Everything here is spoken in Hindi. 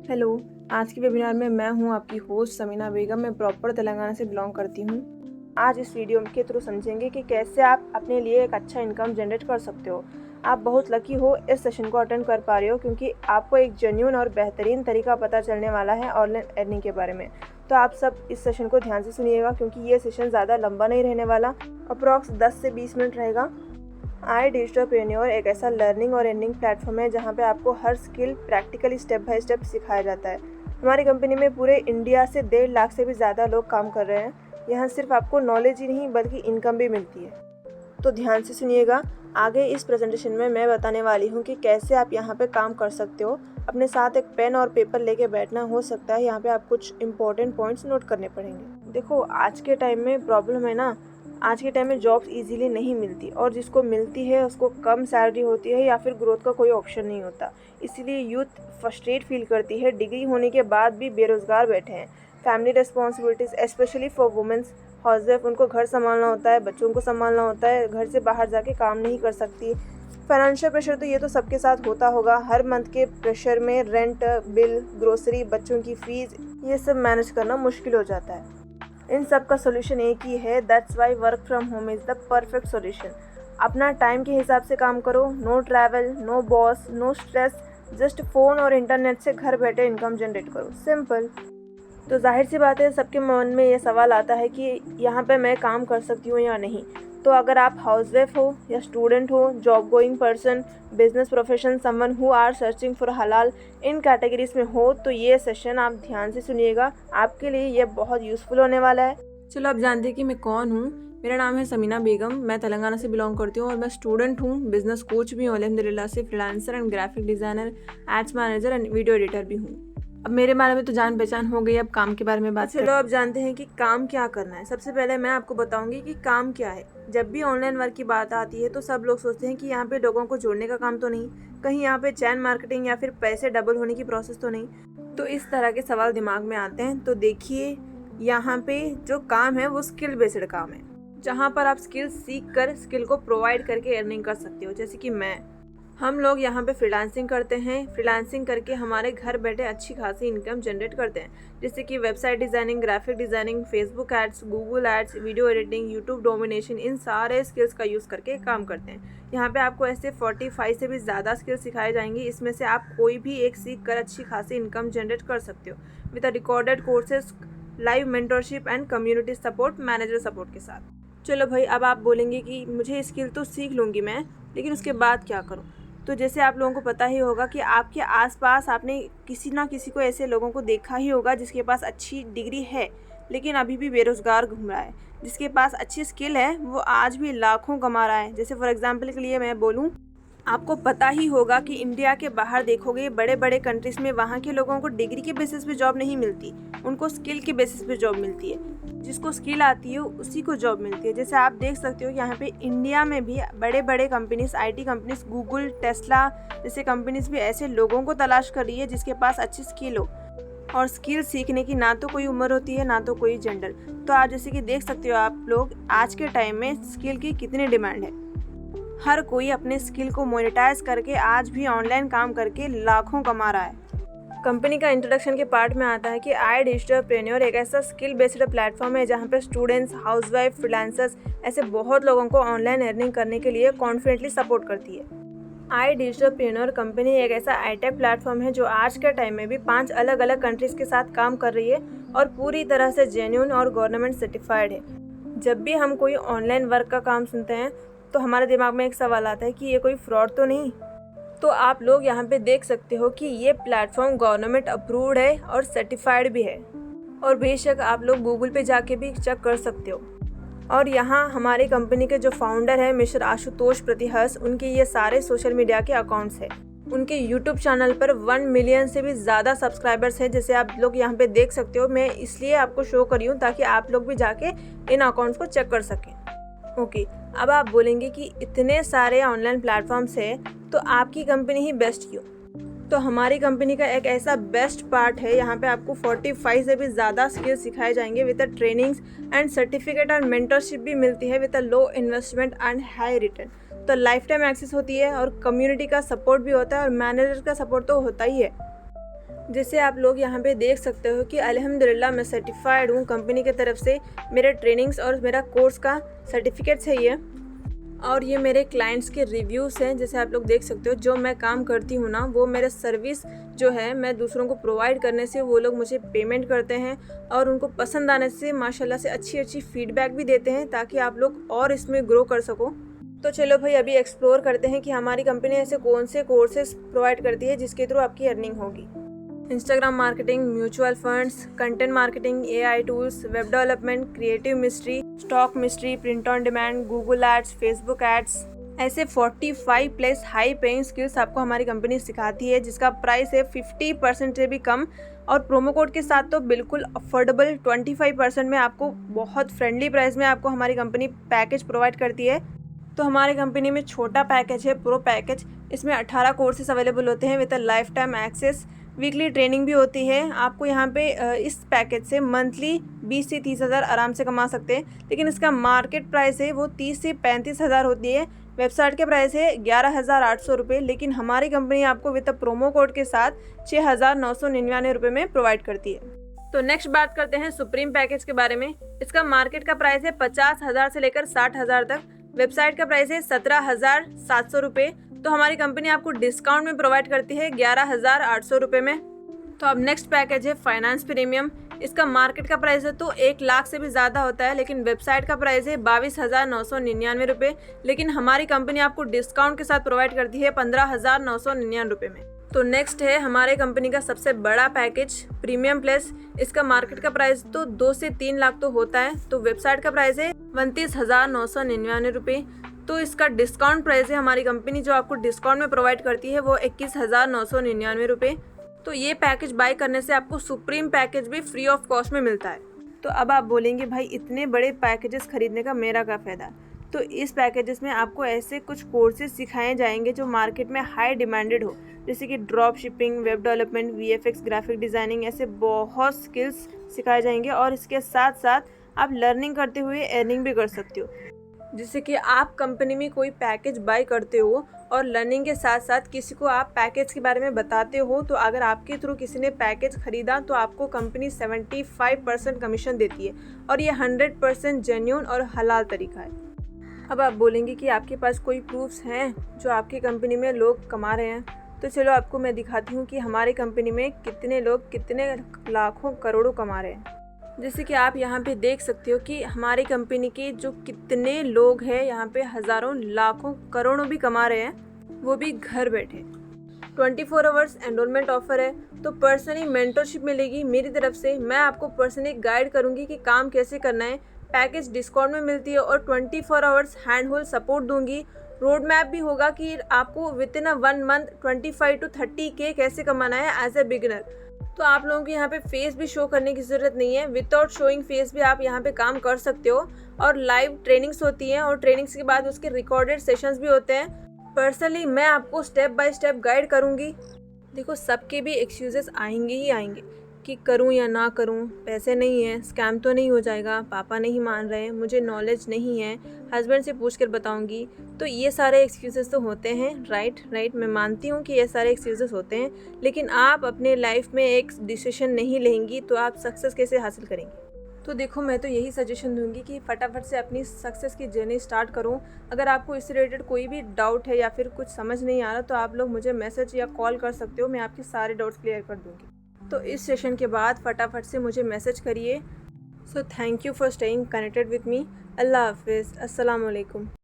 हेलो। आज के वेबिनार में मैं हूं आपकी होस्ट समीना बेगम। मैं प्रॉपर तेलंगाना से बिलोंग करती हूं। आज इस वीडियो के थ्रू समझेंगे कि कैसे आप अपने लिए एक अच्छा इनकम जनरेट कर सकते हो। आप बहुत लकी हो इस सेशन को अटेंड कर पा रहे हो, क्योंकि आपको एक जेन्युइन और बेहतरीन तरीका पता चलने वाला है ऑनलाइन अर्निंग के बारे में। तो आप सब इस सेशन को ध्यान से सुनिएगा, क्योंकि ये सेशन ज़्यादा लंबा नहीं रहने वाला। अप्रॉक्स 10 से 20 मिनट रहेगा। आई डिजिटलप्रेन्योर एक ऐसा लर्निंग और अर्निंग प्लेटफॉर्म है जहाँ पे आपको हर skill practically step by step सिखाया जाता है। हमारी कंपनी में पूरे इंडिया से 1.5 लाख से भी ज़्यादा लोग काम कर रहे हैं। यहाँ सिर्फ आपको नॉलेज ही नहीं बल्कि इनकम भी मिलती है। तो ध्यान से सुनिएगा। आगे इस प्रेजेंटेशन में मैं बताने वाली हूँ कि कैसे आप यहाँ पे काम कर सकते हो। अपने साथ एक पेन और पेपर लेके बैठना, हो सकता है यहाँ पे आप कुछ इंपॉर्टेंट पॉइंट्स नोट करने पड़ेंगे। देखो, आज के टाइम में प्रॉब्लम है ना, आज के टाइम में जॉब्स इजीली नहीं मिलती, और जिसको मिलती है उसको कम सैलरी होती है या फिर ग्रोथ का कोई ऑप्शन नहीं होता। इसीलिए यूथ फ्रस्ट्रेट फील करती है। डिग्री होने के बाद भी बेरोज़गार बैठे हैं। Family responsibilities specially for women's housewife, उनको घर संभालना होता है, बच्चों को संभालना होता है, घर से बाहर जाके काम नहीं कर सकती। फाइनेंशियल प्रेशर तो ये तो सबके साथ होता होगा। हर मंथ के प्रेशर में रेंट, बिल, ग्रोसरी, बच्चों की फ़ीस, ये सब मैनेज करना मुश्किल हो जाता है। इन सब का सोल्यूशन एक ही है। That's why work from home is the perfect solution. अपना टाइम के हिसाब से काम करो। No travel, no boss, no stress. Just phone और इंटरनेट से घर बैठे इनकम जनरेट करो। सिंपल। तो जाहिर सी बात है, सबके मन में ये सवाल आता है कि यहाँ पे मैं काम कर सकती हूँ या नहीं। तो अगर आप हाउसवाइफ हो या स्टूडेंट हो, job going person, business profession, someone who are searching for हलाल, इन कैटेगरीज में हो, तो ये सेशन आप ध्यान से सुनिएगा। आपके लिए ये बहुत यूज़फुल होने वाला है। चलो, आप जानते हैं कि मैं कौन हूँ। मेरा नाम है समीना बेगम। मैं तेलंगाना से बिलोंग करती हूँ और मैं स्टूडेंट हूँ, बिजनेस कोच भी हूँ अल्हम्दुलिल्लाह से, freelancer and graphic designer, ads manager and video editor भी हूँ। अब मेरे बारे में तो जान पहचान हो गई, अब काम के बारे में बात चलो। अब जानते हैं कि काम क्या करना है। सबसे पहले मैं आपको बताऊंगी कि काम क्या है। जब भी ऑनलाइन वर्क की बात आती है तो सब लोग सोचते हैं कि यहाँ पे लोगों को जोड़ने का काम तो नहीं, कहीं यहाँ पे चैन मार्केटिंग या फिर पैसे डबल होने की प्रोसेस तो नहीं। तो इस तरह के सवाल दिमाग में आते हैं। तो देखिए, यहाँ पे जो काम है वो स्किल बेस्ड काम है, जहाँ पर आप स्किल सीख कर स्किल को प्रोवाइड करके अर्निंग कर सकते हो। जैसे कि हम लोग यहाँ पे फ्रीलांसिंग करते हैं। फ्रीलांसिंग करके हमारे घर बैठे अच्छी खासी इनकम जनरेट करते हैं, जैसे कि website designing, graphic designing, Facebook ads, Google ads, video editing, YouTube domination, इन सारे स्किल्स का यूज़ करके काम करते हैं। यहाँ पे आपको ऐसे 45 से भी ज़्यादा स्किल्स सिखाए जाएंगे। इसमें से आप कोई भी एक सीख कर अच्छी खासी इनकम जनरेट कर सकते हो with recorded courses, live mentorship and community support, manager support के साथ। चलो भाई, अब आप बोलेंगे कि मुझे स्किल तो सीख लूँगी मैं, लेकिन उसके बाद क्या करूँ। तो जैसे आप लोगों को पता ही होगा कि आपके आसपास आपने किसी ना किसी को ऐसे लोगों को देखा ही होगा जिसके पास अच्छी डिग्री है लेकिन अभी भी बेरोज़गार घूम रहा है। जिसके पास अच्छी स्किल है वो आज भी लाखों कमा रहा है। जैसे फॉर एग्जांपल के लिए मैं बोलूँ, आपको पता ही होगा कि इंडिया के बाहर देखोगे बड़े बड़े कंट्रीज़ में वहाँ के लोगों को डिग्री के बेसिस पे जॉब नहीं मिलती, उनको स्किल के बेसिस पे जॉब मिलती है। जिसको स्किल आती है उसी को जॉब मिलती है। जैसे आप देख सकते हो कि यहाँ पे इंडिया में भी बड़े बड़े companies, IT companies, Google, Tesla जैसे कंपनीज भी ऐसे लोगों को तलाश कर रही है जिसके पास अच्छी स्किल हो। और स्किल सीखने की ना तो कोई उम्र होती है ना तो कोई जेंडर। तो आप जैसे कि देख सकते हो आप लोग, आज के टाइम में स्किल की कितनी डिमांड है। हर कोई अपने स्किल को मोनेटाइज करके आज भी ऑनलाइन काम करके लाखों कमा रहा है। कंपनी का इंट्रोडक्शन के पार्ट में आता है कि आई डिजिटलप्रेन्योर एक ऐसा स्किल बेस्ड प्लेटफॉर्म है जहाँ पे स्टूडेंट्स, हाउसवाइफ, फ्रीलांसर्स ऐसे बहुत लोगों को ऑनलाइन अर्निंग करने के लिए कॉन्फिडेंटली सपोर्ट करती है। आई डिजिटलप्रेन्योर कंपनी एक ऐसा आईटेक प्लेटफॉर्म है जो आज के टाइम में भी 5 अलग अलग कंट्रीज़ के साथ काम कर रही है और पूरी तरह से जेन्युइन और गवर्नमेंट सर्टिफाइड है। जब भी हम कोई ऑनलाइन वर्क का काम सुनते हैं तो हमारे दिमाग में एक सवाल आता है कि ये कोई फ्रॉड तो नहीं। तो आप लोग यहाँ पे देख सकते हो कि ये प्लेटफॉर्म गवर्नमेंट अप्रूव्ड है और सर्टिफाइड भी है। और बेशक आप लोग गूगल पे जाके भी चेक कर सकते हो। और यहाँ हमारी कंपनी के जो फाउंडर है मिस्टर आशुतोष प्रतिहस, उनके ये सारे सोशल मीडिया के अकाउंट्स हैं। उनके यूट्यूब चैनल पर 1 मिलियन से भी ज़्यादा सब्सक्राइबर्स हैं, जैसे आप लोग यहाँ पे देख सकते हो। मैं इसलिए आपको शो कर रही हूँ ताकि आप लोग भी जाके इन अकाउंट्स को चेक कर सकें। ओके, अब आप बोलेंगे कि इतने सारे ऑनलाइन प्लेटफॉर्म्स है तो आपकी कंपनी ही बेस्ट क्यों। तो हमारी कंपनी का एक ऐसा बेस्ट पार्ट है, यहाँ पे आपको 45 से भी ज़्यादा स्किल्स सिखाए जाएंगे विद ट्रेनिंग्स एंड सर्टिफिकेट और मेंटरशिप भी मिलती है with low investment and high return. तो लाइफ टाइम एक्सेस होती है और कम्युनिटी का सपोर्ट भी होता है और मैनेजर का सपोर्ट तो होता ही है। जैसे आप लोग यहाँ पे देख सकते हो कि अल्हम्दुलिल्लाह मैं सर्टिफाइड हूँ कंपनी की तरफ से। मेरे ट्रेनिंग्स और मेरा कोर्स का सर्टिफिकेट्स है ये, और ये मेरे क्लाइंट्स के रिव्यूज़ हैं। जैसे आप लोग देख सकते हो, जो मैं काम करती हूँ ना, वो मेरा सर्विस जो है मैं दूसरों को प्रोवाइड करने से वो लोग मुझे पेमेंट करते हैं, और उनको पसंद आने से माशाल्लाह से अच्छी फीडबैक भी देते हैं, ताकि आप लोग और इसमें ग्रो कर सको। तो चलो भाई, अभी एक्सप्लोर करते हैं कि हमारी कंपनी ऐसे कौन से कोर्सेज प्रोवाइड करती है जिसके थ्रू आपकी अर्निंग होगी। Instagram marketing, mutual funds, content marketing, AI tools, web development, creative mystery, stock mystery, print on demand, Google ads, Facebook ads, ऐसे 45 प्लस हाई पेइंग स्किल्स आपको हमारी कंपनी सिखाती है, जिसका प्राइस है 50% से भी कम, और प्रोमो कोड के साथ तो बिल्कुल अफोर्डेबल 25% में आपको बहुत फ्रेंडली प्राइस में आपको हमारी कंपनी पैकेज प्रोवाइड करती है। तो हमारी कंपनी में छोटा पैकेज है, प्रो पैकेज। इसमें 18 कोर्सेज अवेलेबल होते हैं with lifetime access, weekly training भी होती है। आपको यहाँ पे इस पैकेज से मंथली 20 से 30 हज़ार आराम से कमा सकते हैं, लेकिन इसका मार्केट प्राइस है वो 30 से 35 हज़ार होती है। वेबसाइट के प्राइस है 11,800 रुपये, लेकिन हमारी कंपनी आपको विद प्रोमो कोड के साथ 6,999 रुपये में प्रोवाइड करती है। तो नेक्स्ट बात करते हैं सुप्रीम पैकेज के बारे में। इसका मार्केट का प्राइस है 50,000 से लेकर 60,000 तक। वेबसाइट का प्राइस है 17,700 रुपये। तो हमारी कंपनी आपको डिस्काउंट में प्रोवाइड करती है 11,800 रुपये में। तो अब नेक्स्ट पैकेज है फाइनेंस प्रीमियम। इसका मार्केट का प्राइस है तो 1 लाख से भी ज़्यादा होता है, लेकिन वेबसाइट का प्राइस है 22,999 रुपये, लेकिन हमारी कंपनी आपको डिस्काउंट के साथ प्रोवाइड करती है 15,999 रुपये में। तो नेक्स्ट है हमारे कंपनी का सबसे बड़ा पैकेज प्रीमियम प्लस। इसका मार्केट का प्राइस तो 2 से 3 लाख तो होता है, तो वेबसाइट का प्राइस है 29,999 रुपये। तो इसका डिस्काउंट प्राइस है हमारी कंपनी जो आपको डिस्काउंट में प्रोवाइड करती है वो 21,999 रुपये। तो ये पैकेज बाय करने से आपको सुप्रीम पैकेज भी फ्री ऑफ कॉस्ट में मिलता है। तो अब आप बोलेंगे भाई इतने बड़े पैकेजेस खरीदने का मेरा क्या फ़ायदा। तो इस पैकेजेस में आपको ऐसे कुछ कोर्सेज सिखाए जाएंगे जो मार्केट में हाई डिमांडेड हो, जैसे कि drop shipping, web development, VFX, graphic designing, ऐसे बहुत स्किल्स सिखाए जाएंगे। और इसके साथ साथ आप लर्निंग करते हुए अर्निंग भी कर सकते हो। जैसे कि आप कंपनी में कोई पैकेज बाय करते हो और लर्निंग के साथ साथ किसी को आप पैकेज के बारे में बताते हो, तो अगर आपके थ्रू किसी ने पैकेज ख़रीदा तो आपको कंपनी 75% कमीशन देती है, और ये 100% जेन्युइन और हलाल तरीका है। अब आप बोलेंगे कि आपके पास कोई प्रूफ्स हैं जो आपकी कंपनी में लोग कमा रहे हैं। तो चलो आपको मैं दिखाती हूँ कि हमारी कंपनी में कितने लोग कितने लाखों करोड़ों कमा रहे हैं। जैसे कि आप यहाँ पे देख सकते हो कि हमारी कंपनी के जो कितने लोग हैं यहाँ पे हज़ारों लाखों करोड़ों भी कमा रहे हैं, वो भी घर बैठे। 24 आवर्स एनरोलमेंट ऑफर है, तो पर्सनली मेंटरशिप मिलेगी मेरी तरफ से। मैं आपको पर्सनली गाइड करूँगी कि काम कैसे करना है। पैकेज डिस्काउंट में मिलती है और 24 आवर्स हैंड होल्ड सपोर्ट दूंगी। रोड मैप भी होगा कि आपको with in 1 month 25 to 30K कैसे कमाना है एज ए बिगिनर। तो आप लोगों को यहाँ पे फेस भी शो करने की ज़रूरत नहीं है, विदाउट शोइंग फेस भी आप यहाँ पे काम कर सकते हो। और लाइव ट्रेनिंग्स होती हैं, और ट्रेनिंग्स के बाद उसके रिकॉर्डेड सेशंस भी होते हैं। पर्सनली मैं आपको स्टेप बाय स्टेप गाइड करूँगी। देखो, सबके भी एक्सक्यूजेस आएंगे ही आएंगे कि करूं या ना करूं, पैसे नहीं है, स्कैम तो नहीं हो जाएगा, पापा नहीं मान रहे, मुझे नॉलेज नहीं है, हस्बैंड से पूछ कर बताऊंगी। तो ये सारे एक्सक्यूज़ेस तो होते हैं, राइट। मैं मानती हूँ कि ये सारे एक्सक्यूज़ेस होते हैं, लेकिन आप अपने लाइफ में एक डिसीजन नहीं लेंगी तो आप सक्सेस कैसे हासिल करेंगी। तो देखो, मैं तो यही सजेशन दूंगी कि फटाफट से अपनी सक्सेस की जर्नी स्टार्ट करूं। अगर आपको इससे रिलेटेड कोई भी डाउट है या फिर कुछ समझ नहीं आ रहा, तो आप लोग मुझे मैसेज या कॉल कर सकते हो, मैं आपके सारे डाउट्स क्लियर कर दूँगी। तो इस सेशन के बाद फटाफट से मुझे मैसेज करिए। So thank you for staying connected with me. अल्लाह हाफिज़। अस्सलाम वालेकुम।